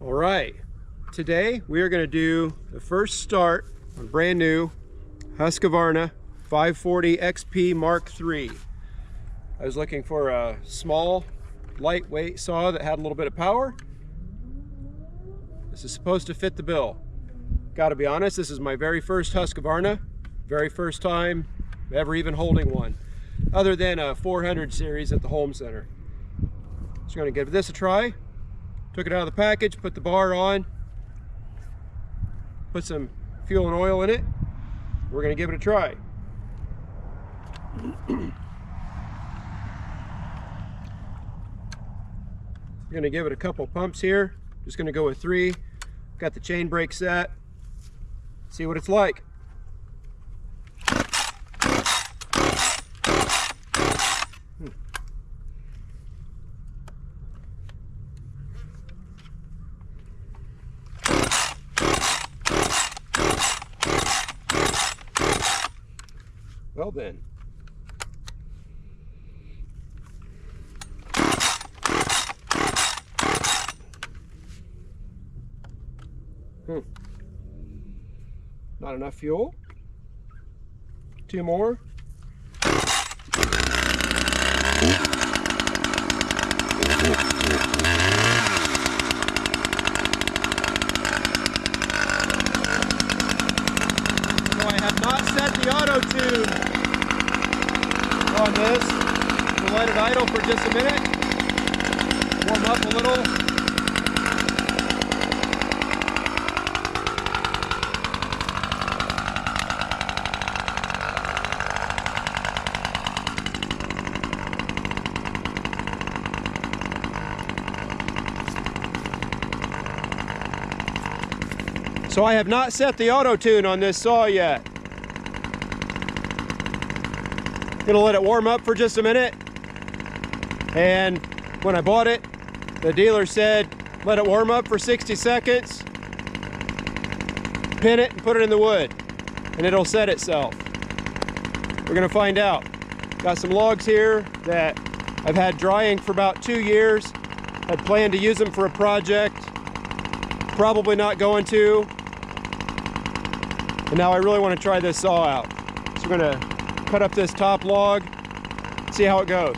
All right, today we are going to do the first start on brand new Husqvarna 540 XP MKiii. I was looking for a small, lightweight saw that had a little bit of power. This is supposed to fit the bill. Got to be honest, this is my very first Husqvarna, very first time ever even holding one, other than a 400 series at the home center. So I'm going to give this a try. Took it out of the package, put the bar on, put some fuel and oil in it. We're going to give it a try. We're going to give it a couple pumps here. Just going to go with 3. Got the chain brake set. See what it's like. Well then. Not enough fuel. 2 more. So I have not set the auto tune on this. We'll let it idle for just a minute. Warm up a little. So I have not set the auto tune on this saw yet. Gonna let it warm up for just a minute. And when I bought it, the dealer said, let it warm up for 60 seconds, pin it and put it in the wood, and it'll set itself. We're gonna find out. Got some logs here that I've had drying for about 2 years. Had planned to use them for a project. Probably not going to. And now I really want to try this saw out. So we're going to cut up this top log, see how it goes.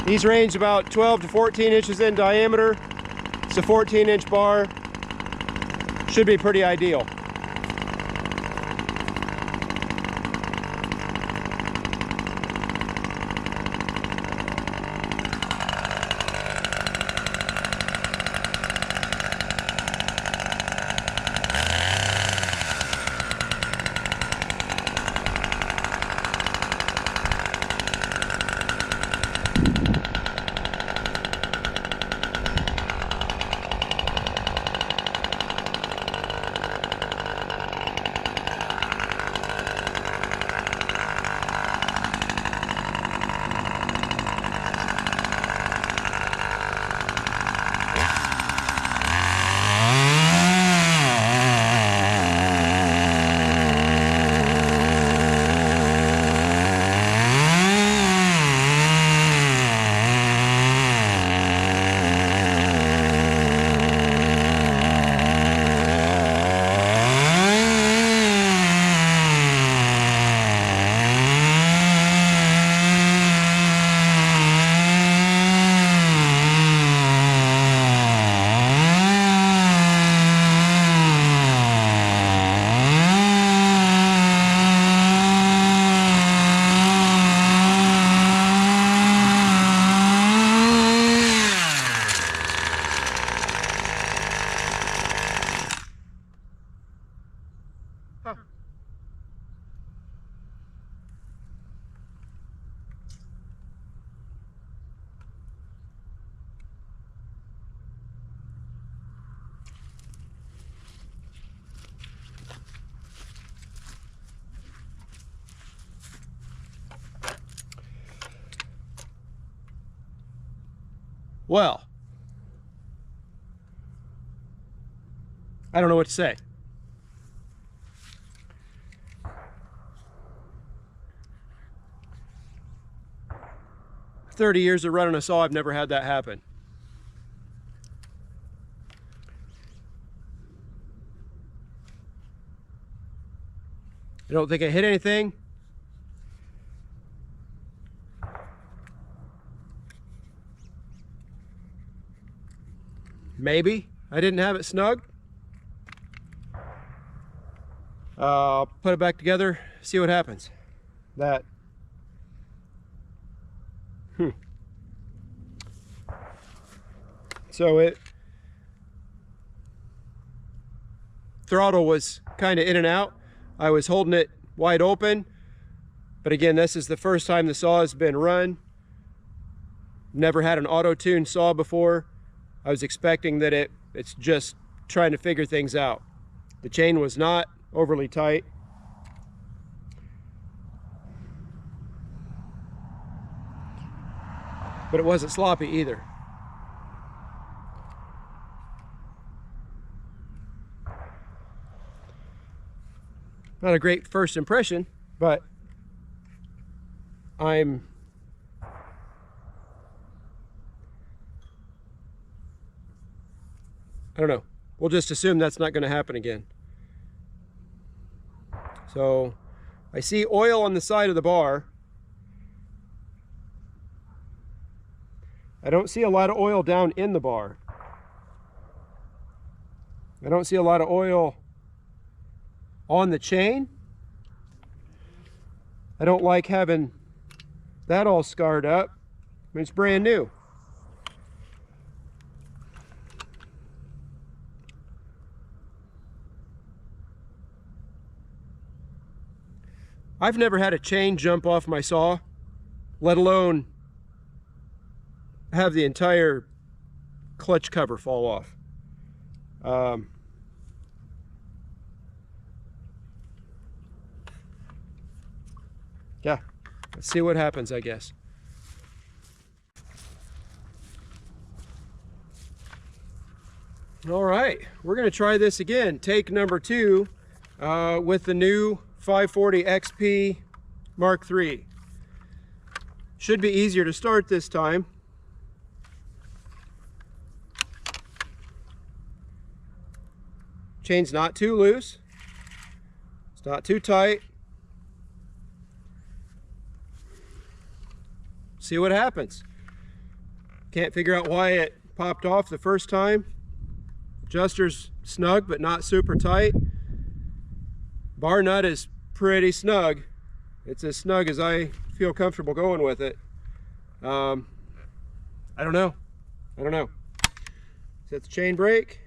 These range about 12 to 14 inches in diameter. It's a 14-inch bar. Should be pretty ideal. Huh. Well, I don't know what to say. 30 years of running a saw, I've never had that happen. I don't think I hit anything. Maybe I didn't have it snug. I'll put it back together, see what happens. So throttle was kind of in and out. I was holding it wide open, but again, this is the first time the saw has been run. Never had an auto-tune saw before. I was expecting that it's just trying to figure things out. The chain was not overly tight. But it wasn't sloppy either. Not a great first impression, but I don't know. We'll just assume that's not going to happen again. So I see oil on the side of the bar. I don't see a lot of oil down in the bar. I don't see a lot of oil on the chain. I don't like having that all scarred up. I mean, it's brand new. I've never had a chain jump off my saw, let alone have the entire clutch cover fall off. Yeah, let's see what happens, I guess. All right, we're gonna try this again. Take number 2 with the new 540 XP Mark III. Should be easier to start this time. Chain's not too loose. It's not too tight. See what happens. Can't figure out why it popped off the first time. Adjuster's snug, but not super tight. Bar nut is pretty snug. It's as snug as I feel comfortable going with it. I don't know. Set the chain brake.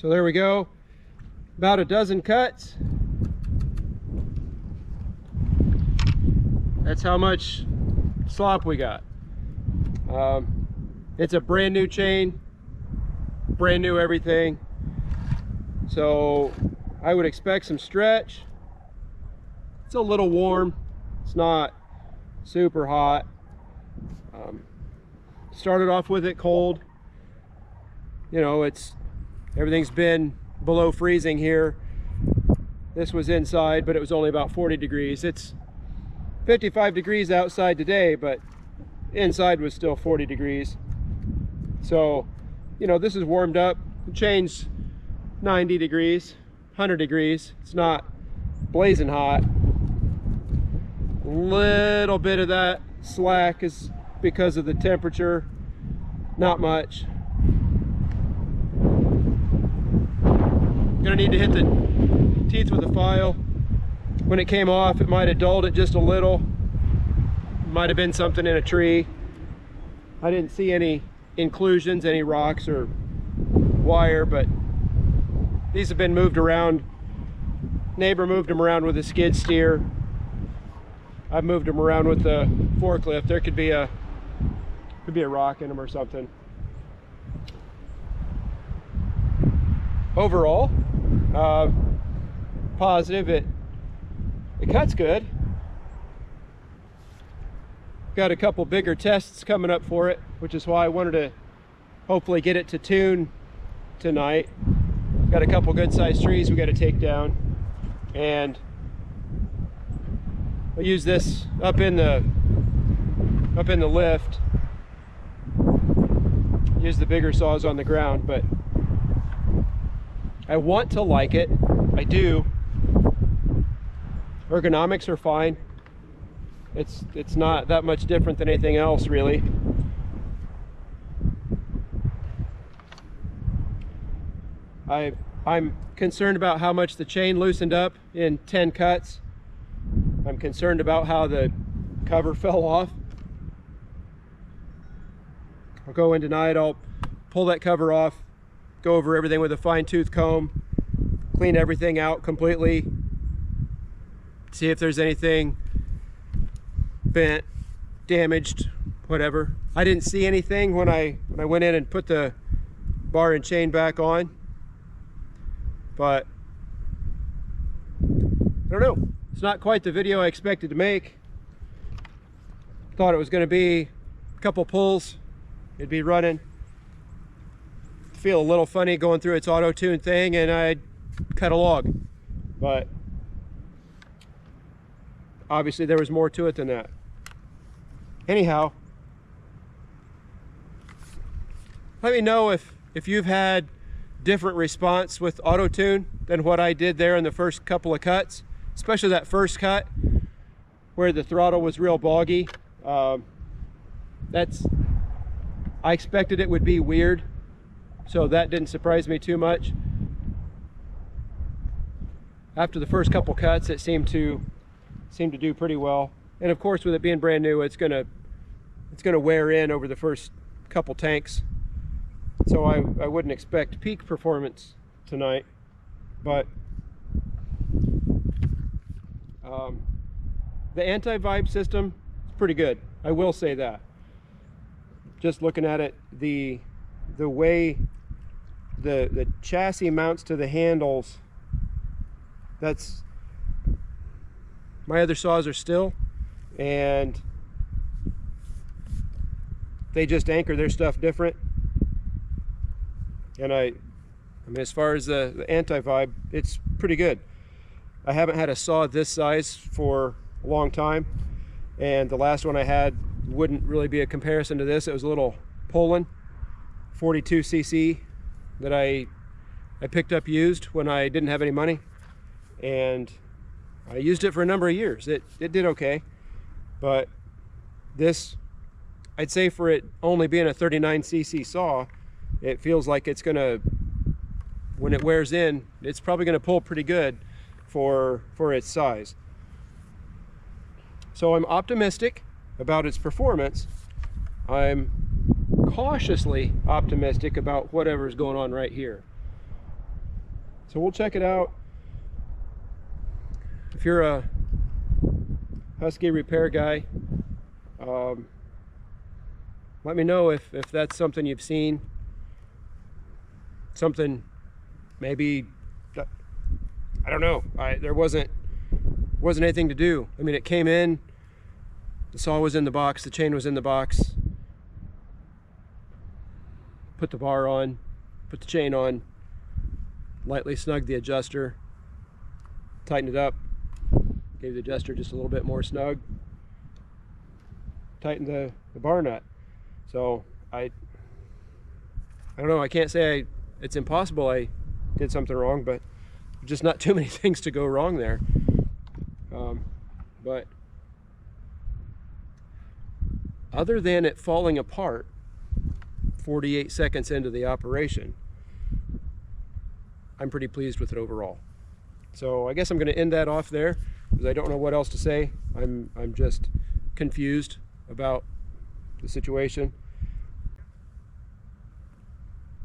So there we go, about a dozen cuts. That's how much slop we got. It's a brand new chain, brand new everything. So I would expect some stretch. It's a little warm. It's not super hot. Started off with it cold. You know, everything's been below freezing here. This was inside, but it was only about 40 degrees. It's 55 degrees outside today, but inside was still 40 degrees. So, you know, this is warmed up. The chain's 90 degrees, 100 degrees. It's not blazing hot. A little bit of that slack is because of the temperature, not much. Gonna need to hit the teeth with a file. When it came off, it might have dulled it just a little. Might have been something in a tree. I didn't see any inclusions, any rocks or wire, but these have been moved around. Neighbor moved them around with a skid steer. I've moved them around with the forklift. There could be a rock in them or something. Overall, positive. It cuts good. Got a couple bigger tests coming up for it, which is why I wanted to hopefully get it to tune tonight. Got a couple good sized trees we got to take down, and I'll use this up in the lift. Use the bigger saws on the ground, but I want to like it. I do. Ergonomics are fine. It's not that much different than anything else, really. I'm concerned about how much the chain loosened up in 10 cuts. I'm concerned about how the cover fell off. I'll go in tonight, I'll pull that cover off, go over everything with a fine-tooth comb, clean everything out completely, see if there's anything bent, damaged, whatever. I didn't see anything when I went in and put the bar and chain back on, but I don't know. It's not quite the video I expected to make. Thought it was going to be a couple pulls, it'd be running. Feel a little funny going through its auto-tune thing, and I'd cut a log, but obviously there was more to it than that. Anyhow, let me know if you've had different response with auto-tune than what I did there in the first couple of cuts, especially that first cut where the throttle was real boggy. I expected it would be weird, so that didn't surprise me too much. After the first couple cuts, it seemed to do pretty well. And of course, with it being brand new, it's gonna wear in over the first couple tanks. So I wouldn't expect peak performance tonight, but the anti-vibe system is pretty good. I will say that. Just looking at it, the way the chassis mounts to the handles, that's, my other saws are still, and they just anchor their stuff different. And I mean, as far as the anti-vibe, it's pretty good. I haven't had a saw this size for a long time, and the last one I had wouldn't really be a comparison to this. It was a little Poland 42cc that I picked up used when I didn't have any money, and I used it for a number of years. It did okay, but this, I'd say for it only being a 39cc saw, it feels like it's gonna, when it wears in, it's probably gonna pull pretty good for its size. So I'm optimistic about its performance. I'm cautiously optimistic about whatever's going on right here. So we'll check it out. If you're a Husky repair guy, let me know if that's something you've seen. Something maybe, I don't know, there wasn't anything to do. I mean, it came in, the saw was in the box, the chain was in the box, put the bar on, put the chain on, lightly snugged the adjuster, tightened it up, gave the adjuster just a little bit more snug, tightened the bar nut. So I don't know, I can't say it's impossible I did something wrong, but just not too many things to go wrong there. But other than it falling apart 48 seconds into the operation, I'm pretty pleased with it overall. So I guess I'm going to end that off there because I don't know what else to say. I'm just confused about the situation.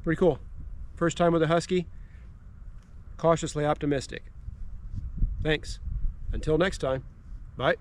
Pretty cool. First time with a Husky. Cautiously optimistic. Thanks. Until next time. Bye.